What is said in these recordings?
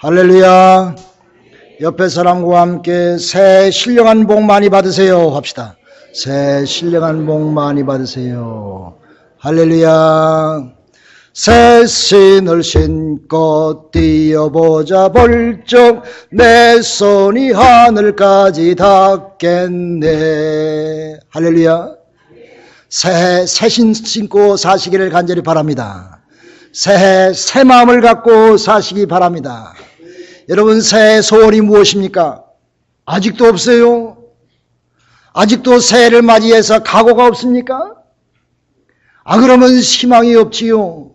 할렐루야. 옆에 사람과 함께 새 신령한 복 많이 받으세요 합시다. 새 신령한 복 많이 받으세요. 할렐루야. 새 신을 신고 뛰어보자 벌쩍 내 손이 하늘까지 닿겠네. 할렐루야. 새 신 신고 사시기를 간절히 바랍니다. 새 마음을 갖고 사시기 바랍니다. 여러분, 새해 소원이 무엇입니까? 아직도 없어요? 아직도 새해를 맞이해서 각오가 없습니까? 그러면 희망이 없지요.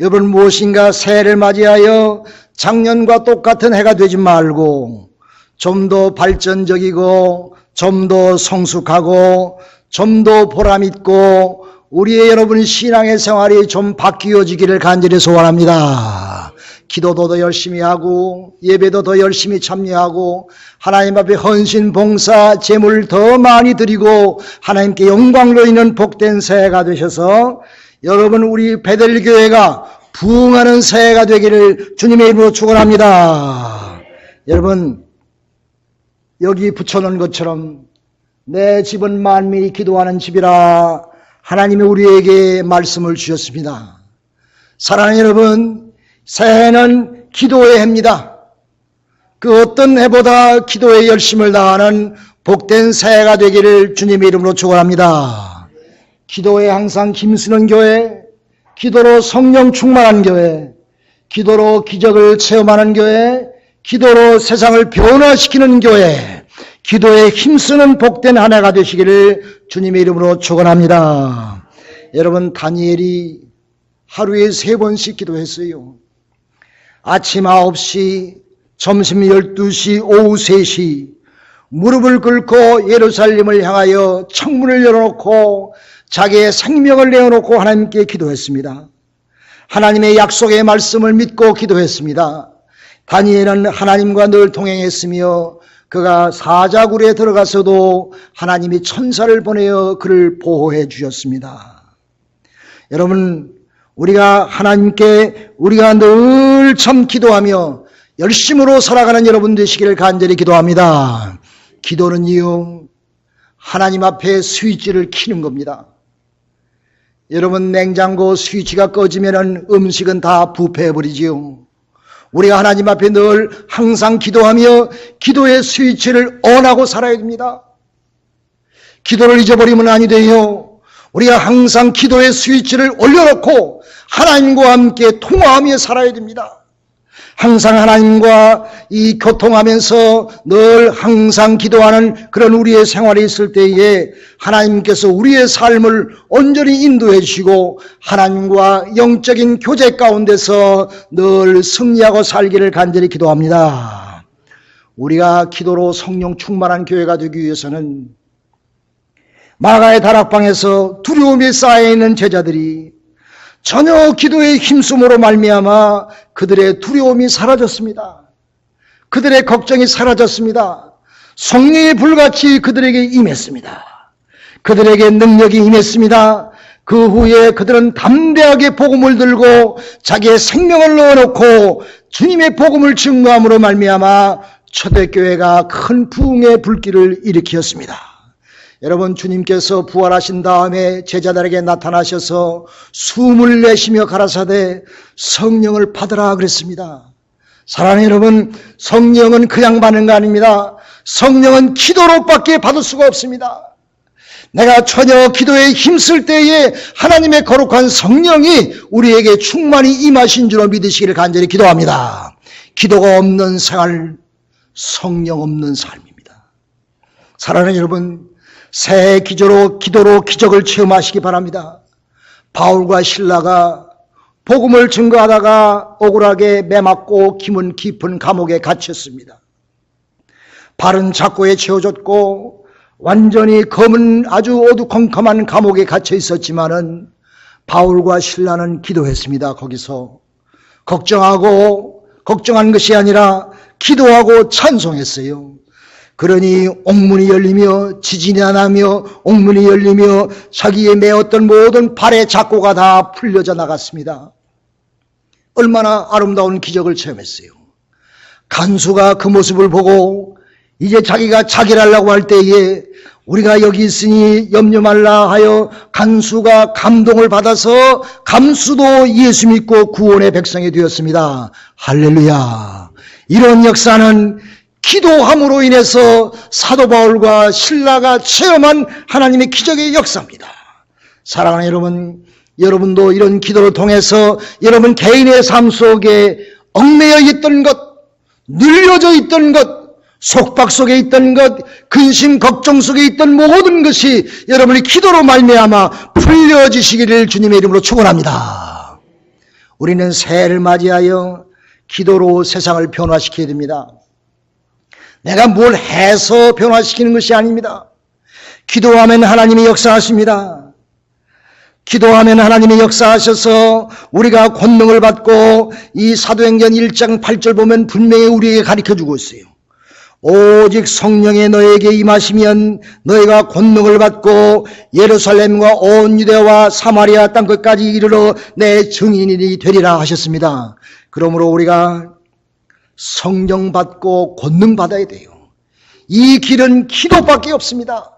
여러분, 무엇인가 새해를 맞이하여 작년과 똑같은 해가 되지 말고 좀 더 발전적이고 좀 더 성숙하고 좀 더 보람있고 우리의 여러분 신앙의 생활이 좀 바뀌어지기를 간절히 소원합니다. 기도도 더 열심히 하고 예배도 더 열심히 참여하고 하나님 앞에 헌신 봉사 제물 더 많이 드리고 하나님께 영광로 있는 복된 새해가 되셔서 여러분 우리 베들교회가 부흥하는 새해가 되기를 주님의 이름으로 축원합니다. 여러분, 여기 붙여놓은 것처럼 내 집은 만민이 기도하는 집이라 하나님이 우리에게 말씀을 주셨습니다. 사랑하는 여러분, 새해는 기도의 해입니다. 그 어떤 해보다 기도에 열심을 다하는 복된 새해가 되기를 주님의 이름으로 축원합니다. 기도에 항상 힘쓰는 교회, 기도로 성령 충만한 교회, 기도로 기적을 체험하는 교회, 기도로 세상을 변화시키는 교회, 기도에 힘쓰는 복된 한 해가 되시기를 주님의 이름으로 축원합니다. 여러분, 다니엘이 하루에 3번씩 기도했어요. 아침 9시, 점심 12시, 오후 3시 무릎을 꿇고 예루살렘을 향하여 창문을 열어놓고 자기의 생명을 내어놓고 하나님께 기도했습니다. 하나님의 약속의 말씀을 믿고 기도했습니다. 다니엘은 하나님과 늘 동행했으며 그가 사자굴에 들어가서도 하나님이 천사를 보내어 그를 보호해 주셨습니다. 여러분, 우리가 하나님께 우리가 늘 참 기도하며 열심으로 살아가는 여러분 되시기를 간절히 기도합니다. 기도는요, 하나님 앞에 스위치를 켜는 겁니다. 여러분, 냉장고 스위치가 꺼지면 음식은 다 부패해버리지요. 우리가 하나님 앞에 늘 항상 기도하며 기도의 스위치를 온하고 살아야 됩니다. 기도를 잊어버리면 아니 돼요. 우리가 항상 기도의 스위치를 올려놓고 하나님과 함께 통화하며 살아야 됩니다. 항상 하나님과 이 교통하면서 늘 항상 기도하는 그런 우리의 생활이 있을 때에 하나님께서 우리의 삶을 온전히 인도해 주시고 하나님과 영적인 교제 가운데서 늘 승리하고 살기를 간절히 기도합니다. 우리가 기도로 성령 충만한 교회가 되기 위해서는 마가의 다락방에서 두려움이 쌓여있는 제자들이 전혀 기도의 힘쓰므로 말미암아 그들의 두려움이 사라졌습니다. 그들의 걱정이 사라졌습니다. 성령이 불같이 그들에게 임했습니다. 그들에게 능력이 임했습니다. 그 후에 그들은 담대하게 복음을 들고 자기의 생명을 넣어놓고 주님의 복음을 증거함으로 말미암아 초대교회가 큰 부흥의 불길을 일으켰습니다. 여러분, 주님께서 부활하신 다음에 제자들에게 나타나셔서 숨을 내쉬며 가라사대 성령을 받으라 그랬습니다. 사랑하는 여러분, 성령은 그냥 받는 거 아닙니다. 성령은 기도로밖에 받을 수가 없습니다. 내가 전혀 기도에 힘쓸 때에 하나님의 거룩한 성령이 우리에게 충만히 임하신 줄로 믿으시기를 간절히 기도합니다. 기도가 없는 생활, 성령 없는 삶입니다. 사랑하는 여러분, 새해 기도로 기적을 체험하시기 바랍니다. 바울과 실라가 복음을 증거하다가 억울하게 매맞고 기문 깊은 감옥에 갇혔습니다. 발은 작고에 채워졌고 완전히 검은 아주 어두컴컴한 감옥에 갇혀 있었지만은 바울과 실라는 기도했습니다. 거기서 걱정한 것이 아니라 기도하고 찬송했어요. 그러니 옥문이 열리며 지진이 나며 옥문이 열리며 자기의 메었던 모든 발의 작고가 다 풀려져 나갔습니다. 얼마나 아름다운 기적을 체험했어요. 간수가 그 모습을 보고 이제 자기가 자결하려고 할 때에 우리가 여기 있으니 염려 말라 하여 간수가 감동을 받아서 간수도 예수 믿고 구원의 백성이 되었습니다. 할렐루야. 이런 역사는 기도함으로 인해서 사도 바울과 신라가 체험한 하나님의 기적의 역사입니다. 사랑하는 여러분, 여러분도 이런 기도를 통해서 여러분 개인의 삶 속에 얽매여 있던 것, 눌려져 있던 것, 속박 속에 있던 것, 근심 걱정 속에 있던 모든 것이 여러분의 기도로 말미암아 풀려지시기를 주님의 이름으로 축원합니다. 우리는 새해를 맞이하여 기도로 세상을 변화시켜야 됩니다. 내가 뭘 해서 변화시키는 것이 아닙니다. 기도하면 하나님이 역사하십니다. 기도하면 하나님이 역사하셔서 우리가 권능을 받고 이 사도행전 1장 8절 보면 분명히 우리에게 가르쳐주고 있어요. 오직 성령이 너에게 임하시면 너희가 권능을 받고 예루살렘과 온 유대와 사마리아 땅끝까지 이르러 내 증인이 되리라 하셨습니다. 그러므로 우리가 성령 받고 권능 받아야 돼요. 이 길은 기도밖에 없습니다.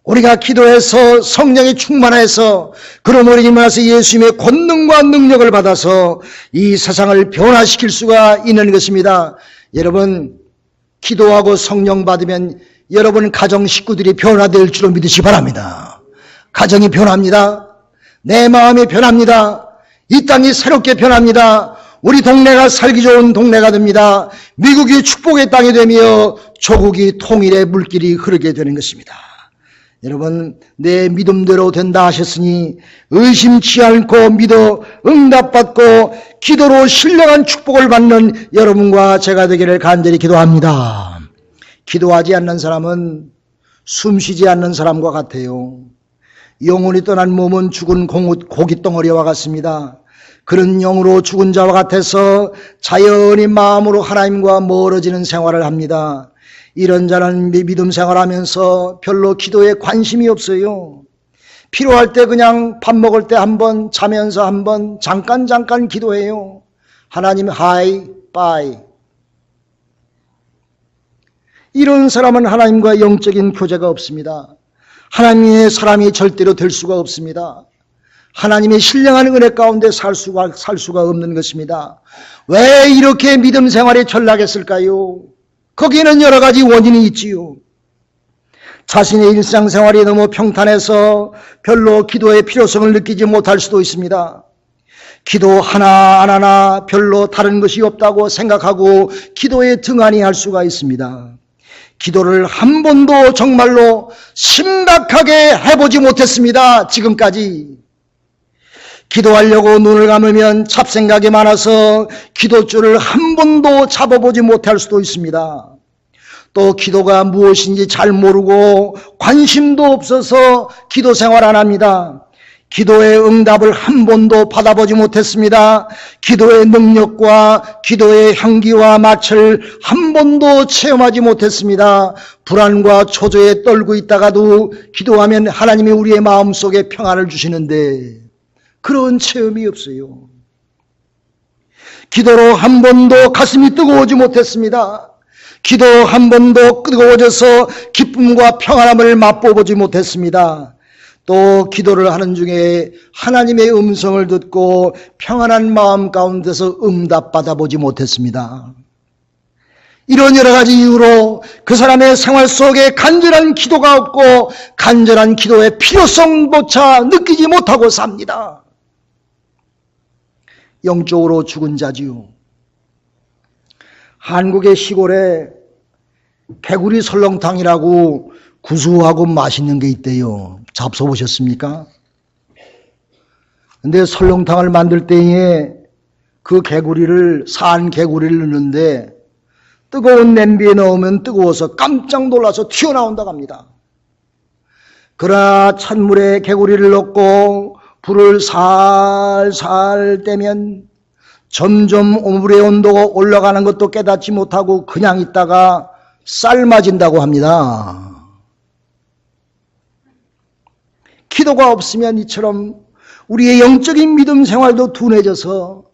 우리가 기도해서 성령에 충만해서 그러므로 임하서 예수님의 권능과 능력을 받아서 이 세상을 변화시킬 수가 있는 것입니다. 여러분, 기도하고 성령 받으면 여러분 가정 식구들이 변화될 줄로 믿으시기 바랍니다. 가정이 변합니다. 내 마음이 변합니다. 이 땅이 새롭게 변합니다. 우리 동네가 살기 좋은 동네가 됩니다. 미국이 축복의 땅이 되며 조국이 통일의 물길이 흐르게 되는 것입니다. 여러분, 내 믿음대로 된다 하셨으니 의심치 않고 믿어 응답받고 기도로 신령한 축복을 받는 여러분과 제가 되기를 간절히 기도합니다. 기도하지 않는 사람은 숨쉬지 않는 사람과 같아요. 영혼이 떠난 몸은 죽은 고깃덩어리와 같습니다. 그런 영으로 죽은 자와 같아서 자연히 마음으로 하나님과 멀어지는 생활을 합니다. 이런 자는 믿음 생활하면서 별로 기도에 관심이 없어요. 필요할 때 그냥 밥 먹을 때 한번, 자면서 한번 잠깐 기도해요. 하나님 하이 빠이. 이런 사람은 하나님과 영적인 교제가 없습니다. 하나님의 사람이 절대로 될 수가 없습니다. 하나님의 신령한 은혜 가운데 살 수가 없는 것입니다. 왜 이렇게 믿음 생활에 전락했을까요? 거기에는 여러 가지 원인이 있지요. 자신의 일상생활이 너무 평탄해서 별로 기도의 필요성을 느끼지 못할 수도 있습니다. 기도 하나하나 별로 다른 것이 없다고 생각하고 기도에 등한히 할 수가 있습니다. 기도를 한 번도 정말로 심각하게 해보지 못했습니다. 지금까지. 기도하려고 눈을 감으면 잡생각이 많아서 기도줄을 한 번도 잡아보지 못할 수도 있습니다. 또 기도가 무엇인지 잘 모르고 관심도 없어서 기도 생활 안 합니다. 기도의 응답을 한 번도 받아보지 못했습니다. 기도의 능력과 기도의 향기와 맛을 한 번도 체험하지 못했습니다. 불안과 초조에 떨고 있다가도 기도하면 하나님이 우리의 마음속에 평안을 주시는데 그런 체험이 없어요. 기도로 한 번도 가슴이 뜨거워지 못했습니다. 기도 한 번도 뜨거워져서 기쁨과 평안함을 맛보지 못했습니다. 또 기도를 하는 중에 하나님의 음성을 듣고 평안한 마음 가운데서 응답받아 보지 못했습니다. 이런 여러 가지 이유로 그 사람의 생활 속에 간절한 기도가 없고 간절한 기도의 필요성조차 느끼지 못하고 삽니다. 영적으로 죽은 자지요. 한국의 시골에 개구리 설렁탕이라고 구수하고 맛있는 게 있대요. 잡숴보셨습니까? 근데 설렁탕을 만들 때에 그 개구리를, 산 개구리를 넣는데 뜨거운 냄비에 넣으면 뜨거워서 깜짝 놀라서 튀어나온다고 합니다. 그러나 찬물에 개구리를 넣고 불을 살살 떼면 점점 물의 온도가 올라가는 것도 깨닫지 못하고 그냥 있다가 삶아진다고 합니다. 기도가 없으면 이처럼 우리의 영적인 믿음 생활도 둔해져서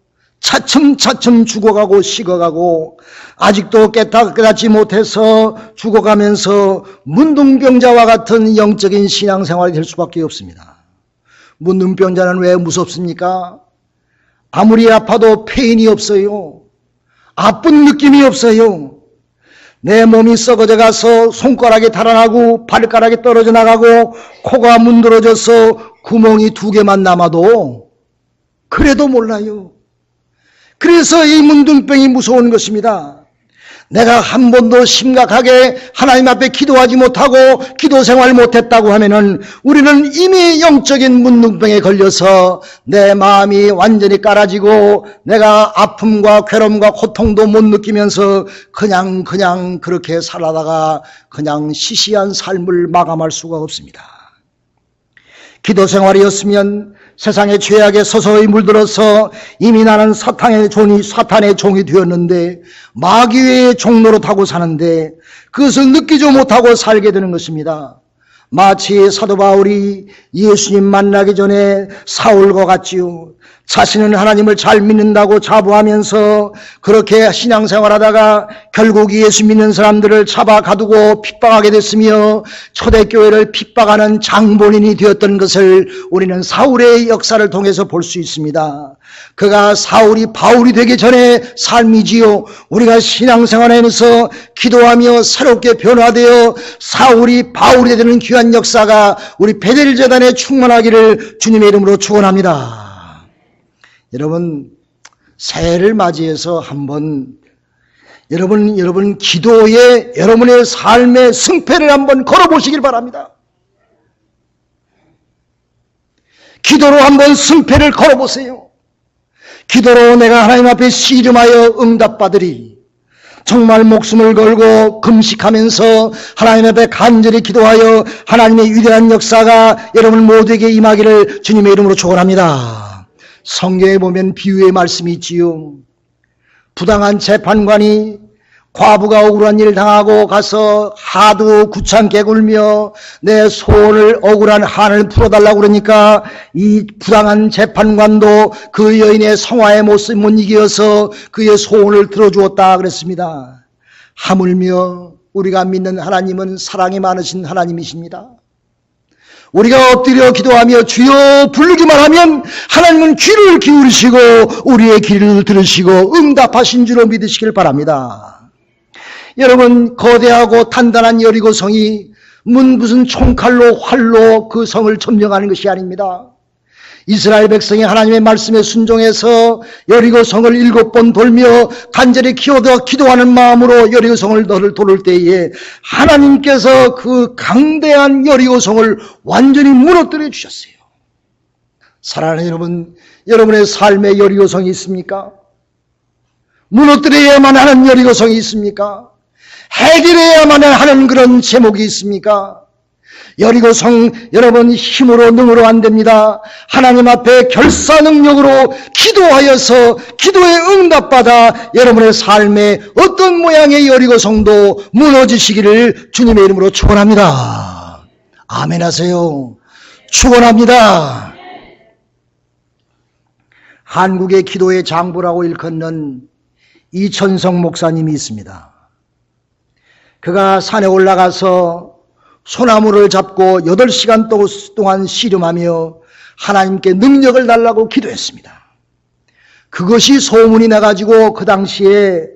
차츰차츰 죽어가고 식어가고 아직도 깨닫지 못해서 죽어가면서 문둥병자와 같은 영적인 신앙생활이 될 수밖에 없습니다. 문둥병자는 왜 무섭습니까? 아무리 아파도 페인이 없어요. 아픈 느낌이 없어요. 내 몸이 썩어져 가서 손가락이 달아나고 발가락이 떨어져 나가고 코가 문드러져서 구멍이 2개만 남아도 그래도 몰라요. 그래서 이 문둥병이 무서운 것입니다. 내가 한 번도 심각하게 하나님 앞에 기도하지 못하고 기도 생활 못했다고 하면은 우리는 이미 영적인 문둥병에 걸려서 내 마음이 완전히 깔아지고 내가 아픔과 괴로움과 고통도 못 느끼면서 그냥 그렇게 살아다가 그냥 시시한 삶을 마감할 수가 없습니다. 기도 생활이었으면 세상의 죄악에 서서히 물들어서 이미 나는 사탄의 종이 되었는데 마귀의 종로로 타고 사는데 그것을 느끼지 못하고 살게 되는 것입니다. 마치 사도 바울이 예수님 만나기 전에 사울과 같지요. 자신은 하나님을 잘 믿는다고 자부하면서 그렇게 신앙생활하다가 결국 예수 믿는 사람들을 잡아 가두고 핍박하게 됐으며 초대교회를 핍박하는 장본인이 되었던 것을 우리는 사울의 역사를 통해서 볼 수 있습니다. 그가 사울이 바울이 되기 전에 삶이지요. 우리가 신앙생활하면서 기도하며 새롭게 변화되어 사울이 바울이 되는 귀한 역사가 우리 베델 재단에 충만하기를 주님의 이름으로 축원합니다. 여러분, 새해를 맞이해서 한번 여러분 기도에 여러분의 삶의 승패를 한번 걸어보시길 바랍니다. 기도로 한번 승패를 걸어보세요. 기도로 내가 하나님 앞에 씨름하여 응답받으리. 정말 목숨을 걸고 금식하면서 하나님 앞에 간절히 기도하여 하나님의 위대한 역사가 여러분 모두에게 임하기를 주님의 이름으로 축원합니다. 성경에 보면 비유의 말씀이 있지요. 부당한 재판관이 과부가 억울한 일을 당하고 가서 하도 귀찮게 굴며 내 소원을 억울한 한을 풀어달라고 그러니까 이 부당한 재판관도 그 여인의 성화의 모습 못 이겨서 그의 소원을 들어주었다 그랬습니다. 하물며 우리가 믿는 하나님은 사랑이 많으신 하나님이십니다. 우리가 엎드려 기도하며 주여 부르기만 하면 하나님은 귀를 기울이시고 우리의 기를 들으시고 응답하신 줄로 믿으시길 바랍니다. 여러분, 거대하고 단단한 여리고성이 무슨 총칼로 활로 그 성을 점령하는 것이 아닙니다. 이스라엘 백성이 하나님의 말씀에 순종해서 여리고성을 7번 돌며 간절히 기도하는 마음으로 여리고성을 돌을 때에 하나님께서 그 강대한 여리고성을 완전히 무너뜨려 주셨어요. 사랑하는 여러분, 여러분의 삶에 여리고성이 있습니까? 무너뜨려야만 하는 여리고성이 있습니까? 해결해야만 하는 그런 제목이 있습니까? 여리고성 여러분 힘으로 능으로 안 됩니다. 하나님 앞에 결사능력으로 기도하여서 기도에 응답받아 여러분의 삶에 어떤 모양의 여리고성도 무너지시기를 주님의 이름으로 축원합니다. 아멘 하세요. 축원합니다. 한국의 기도의 장부라고 일컫는 이천성 목사님이 있습니다. 그가 산에 올라가서 소나무를 잡고 8시간 동안 씨름하며 하나님께 능력을 달라고 기도했습니다. 그것이 소문이 나가지고 그 당시에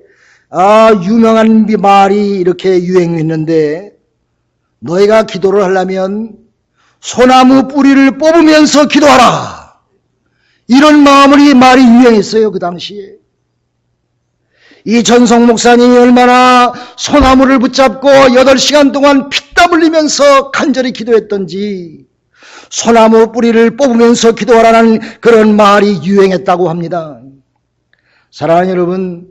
유명한 말이 이렇게 유행했는데 너희가 기도를 하려면 소나무 뿌리를 뽑으면서 기도하라. 이런 말이 유행했어요. 그 당시에. 이천성 목사님이 얼마나 소나무를 붙잡고 8시간 동안 피땀 흘리면서 간절히 기도했던지 소나무 뿌리를 뽑으면서 기도하라는 그런 말이 유행했다고 합니다. 사랑하는 여러분,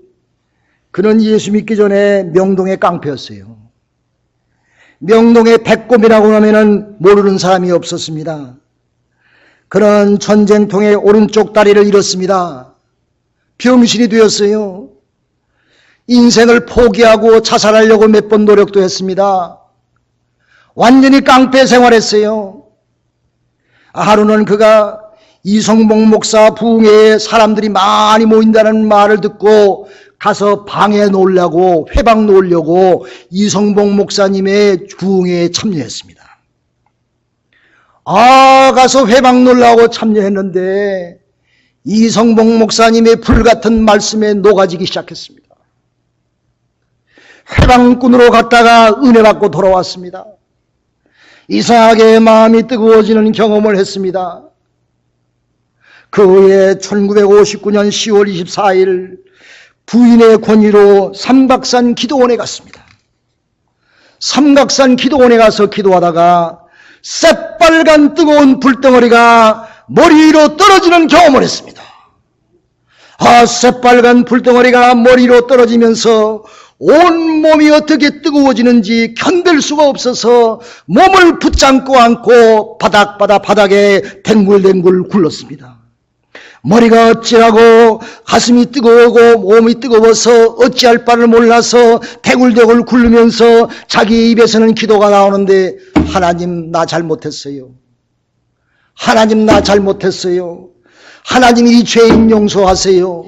그는 예수 믿기 전에 명동의 깡패였어요. 명동의 백곰이라고 하면은 모르는 사람이 없었습니다. 그는 전쟁통에 오른쪽 다리를 잃었습니다. 병신이 되었어요. 인생을 포기하고 자살하려고 몇 번 노력도 했습니다. 완전히 깡패 생활했어요. 하루는 그가 이성복 목사 부흥회에 사람들이 많이 모인다는 말을 듣고 가서 방에 놓으려고, 회방 놓으려고 이성복 목사님의 부흥회에 참여했습니다. 가서 회방 놓으려고 참여했는데 이성복 목사님의 불같은 말씀에 녹아지기 시작했습니다. 회방꾼으로 갔다가 은혜 받고 돌아왔습니다. 이상하게 마음이 뜨거워지는 경험을 했습니다. 그 후에 1959년 10월 24일 부인의 권유로 삼각산 기도원에 갔습니다. 삼각산 기도원에 가서 기도하다가 새빨간 뜨거운 불덩어리가 머리 위로 떨어지는 경험을 했습니다. 새빨간 불덩어리가 머리 위로 떨어지면서 온몸이 어떻게 뜨거워지는지 견딜 수가 없어서 몸을 붙잡고 안고 바닥에 댕굴댕굴 굴렀습니다. 머리가 어찌라고 가슴이 뜨거우고 몸이 뜨거워서 어찌할 바를 몰라서 대굴대굴 굴르면서 자기 입에서는 기도가 나오는데, 하나님 나 잘못했어요. 하나님 나 잘못했어요. 하나님 이 죄인 용서하세요.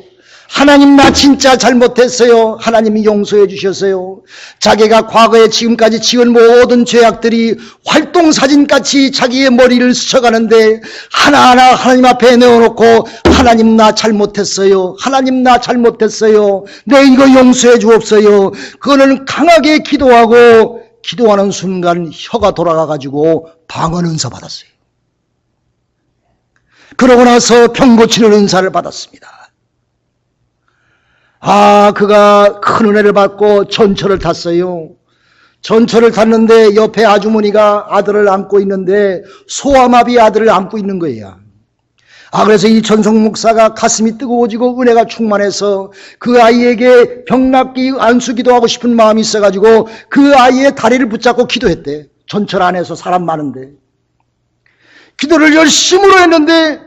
하나님 나 진짜 잘못했어요. 하나님이 용서해 주셨어요. 자기가 과거에 지금까지 지은 모든 죄악들이 활동사진같이 자기의 머리를 스쳐가는데 하나하나 하나님 앞에 내어놓고 하나님 나 잘못했어요. 하나님 나 잘못했어요. 내 이거 용서해 주옵소요. 그거는 강하게 기도하고 기도하는 순간 혀가 돌아가가지고 방언 은사 받았어요. 그러고 나서 병 고치는 은사를 받았습니다. 그가 큰 은혜를 받고 전철을 탔어요. 전철을 탔는데 옆에 아주머니가 아들을 안고 있는데 소아마비 아들을 안고 있는 거예요. 그래서 이 전성 목사가 가슴이 뜨거워지고 은혜가 충만해서 그 아이에게 병낫기 안수기도 하고 싶은 마음이 있어가지고 그 아이의 다리를 붙잡고 기도했대. 전철 안에서 사람 많은데 기도를 열심으로 했는데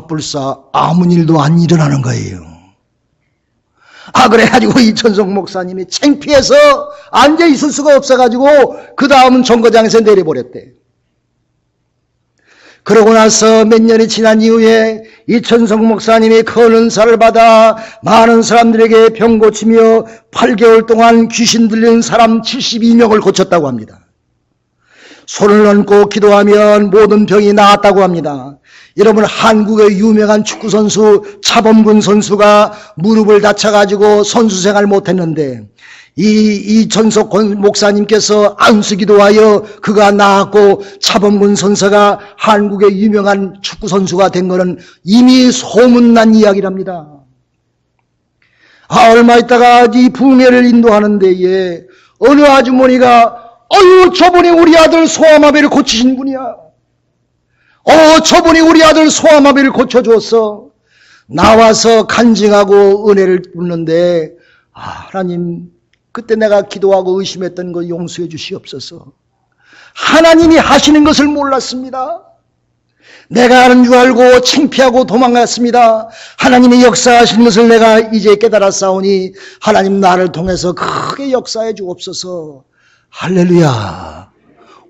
불사 아무 일도 안 일어나는 거예요. 그래가지고 이 전성 목사님이 창피해서 앉아 있을 수가 없어가지고 그 다음은 정거장에서 내려버렸대. 그러고 나서 몇 년이 지난 이후에 이 전성 목사님이 큰 은사를 받아 많은 사람들에게 병 고치며 8개월 동안 귀신 들린 사람 72명을 고쳤다고 합니다. 손을 얹고 기도하면 모든 병이 나았다고 합니다. 여러분, 한국의 유명한 축구선수 차범근 선수가 무릎을 다쳐가지고 선수생활 못했는데 이 전석 목사님께서 안수기도하여 그가 나았고 차범근 선수가 한국의 유명한 축구선수가 된 것은 이미 소문난 이야기랍니다. 얼마 있다가 이 부흥회를 인도하는 데에 어느 아주머니가 저분이 우리 아들 소아마비를 고치신 분이야. 저분이 우리 아들 소아마비를 고쳐줬어. 나와서 간증하고 은혜를 묻는데 하나님, 그때 내가 기도하고 의심했던 거 용서해 주시옵소서. 하나님이 하시는 것을 몰랐습니다. 내가 하는 줄 알고 창피하고 도망갔습니다. 하나님이 역사하시는 것을 내가 이제 깨달았사오니 하나님 나를 통해서 크게 역사해 주옵소서. 할렐루야.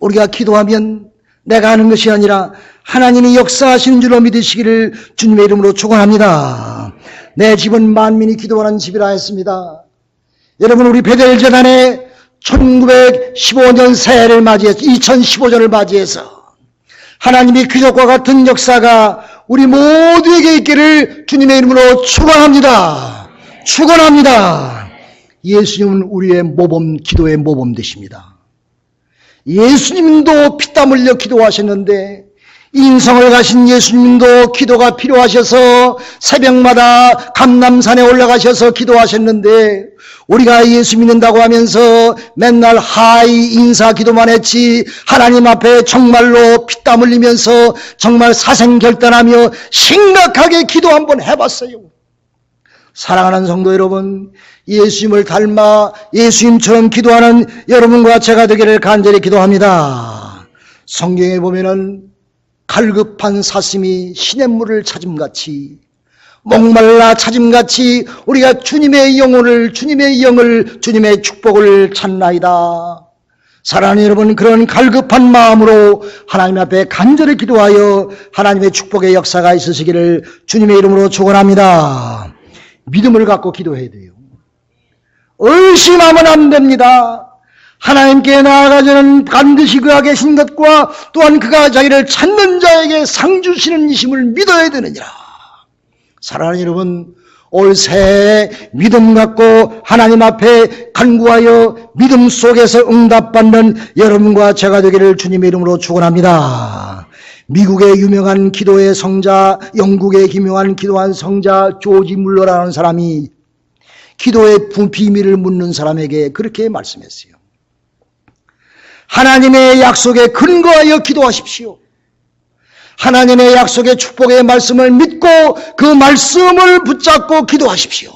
우리가 기도하면 내가 하는 것이 아니라 하나님이 역사하시는 줄로 믿으시기를 주님의 이름으로 축원합니다. 내 집은 만민이 기도하는 집이라 했습니다. 여러분, 우리 베델재단에 1915년 새해를 맞이해서 2015년을 맞이해서 하나님이 기적과 같은 역사가 우리 모두에게 있기를 주님의 이름으로 축원합니다. 축원합니다. 예수님은 우리의 모범, 기도의 모범 되십니다. 예수님도 피땀 흘려 기도하셨는데 인성을 가신 예수님도 기도가 필요하셔서 새벽마다 감람산에 올라가셔서 기도하셨는데 우리가 예수 믿는다고 하면서 맨날 하이 인사 기도만 했지 하나님 앞에 정말로 피땀 흘리면서 정말 사생결단하며 심각하게 기도 한번 해봤어요. 사랑하는 성도 여러분, 예수님을 닮아 예수님처럼 기도하는 여러분과 제가 되기를 간절히 기도합니다. 성경에 보면은 갈급한 사슴이 시냇물을 찾음같이 목말라 찾음같이 우리가 주님의 영혼을, 주님의 영을, 주님의 축복을 찾나이다. 사랑하는 여러분, 그런 갈급한 마음으로 하나님 앞에 간절히 기도하여 하나님의 축복의 역사가 있으시기를 주님의 이름으로 축원합니다. 믿음을 갖고 기도해야 돼요. 의심하면 안 됩니다. 하나님께 나아가서는 반드시 그가 계신 것과 또한 그가 자기를 찾는 자에게 상 주시는 이심을 믿어야 되느니라. 사랑하는 여러분, 올 새해 믿음 갖고 하나님 앞에 간구하여 믿음 속에서 응답받는 여러분과 제가 되기를 주님의 이름으로 축원합니다. 미국의 유명한 기도의 성자, 영국의 유명한 기도한 성자 조지 물러라는 사람이 기도의 비밀을 묻는 사람에게 그렇게 말씀했어요. 하나님의 약속에 근거하여 기도하십시오. 하나님의 약속의 축복의 말씀을 믿고 그 말씀을 붙잡고 기도하십시오.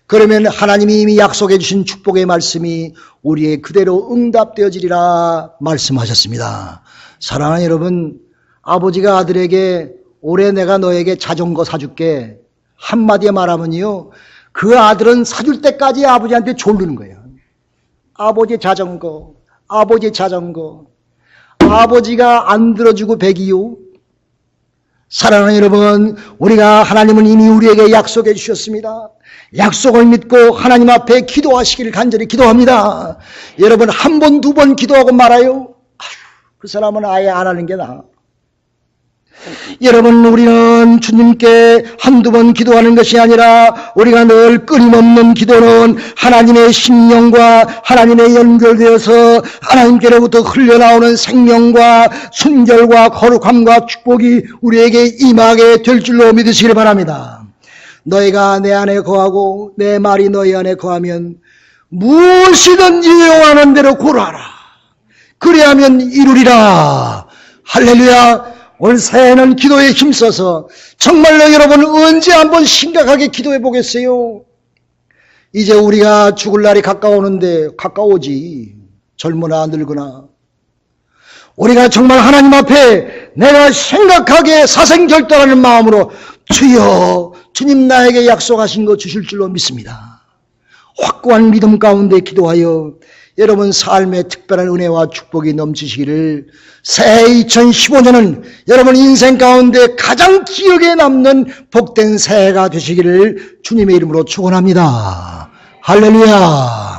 그러면 하나님이 이미 약속해 주신 축복의 말씀이 우리의 그대로 응답되어지리라 말씀하셨습니다. 사랑하는 여러분, 아버지가 아들에게 올해 내가 너에게 자전거 사줄게 한마디에 말하면요, 그 아들은 사줄 때까지 아버지한테 졸르는 거예요. 아버지 자전거, 아버지 자전거. 아버지가 안 들어주고 백이요. 사랑하는 여러분, 우리가 하나님은 이미 우리에게 약속해 주셨습니다. 약속을 믿고 하나님 앞에 기도하시기를 간절히 기도합니다. 여러분, 한 번, 두 번 기도하고 말아요. 그 사람은 아예 안 하는 게 나아. 여러분, 우리는 주님께 한두 번 기도하는 것이 아니라 우리가 늘 끊임없는 기도는 하나님의 심령과 하나님의 연결되어서 하나님께로부터 흘러나오는 생명과 순결과 거룩함과 축복이 우리에게 임하게 될 줄로 믿으시길 바랍니다. 너희가 내 안에 거하고 내 말이 너희 안에 거하면 무엇이든지 요구하는 대로 구하라. 그리하면 이루리라. 할렐루야. 올 새해는 기도에 힘써서 정말로 여러분 언제 한번 심각하게 기도해 보겠어요? 이제 우리가 죽을 날이 가까우는데 가까워지. 젊으나 늙으나 우리가 정말 하나님 앞에 내가 생각하게 사생결단하는 마음으로 주여, 주님 나에게 약속하신 거 주실 줄로 믿습니다. 확고한 믿음 가운데 기도하여 여러분 삶의 특별한 은혜와 축복이 넘치시기를, 새해 2015년은 여러분 인생 가운데 가장 기억에 남는 복된 새해가 되시기를 주님의 이름으로 축원합니다. 할렐루야.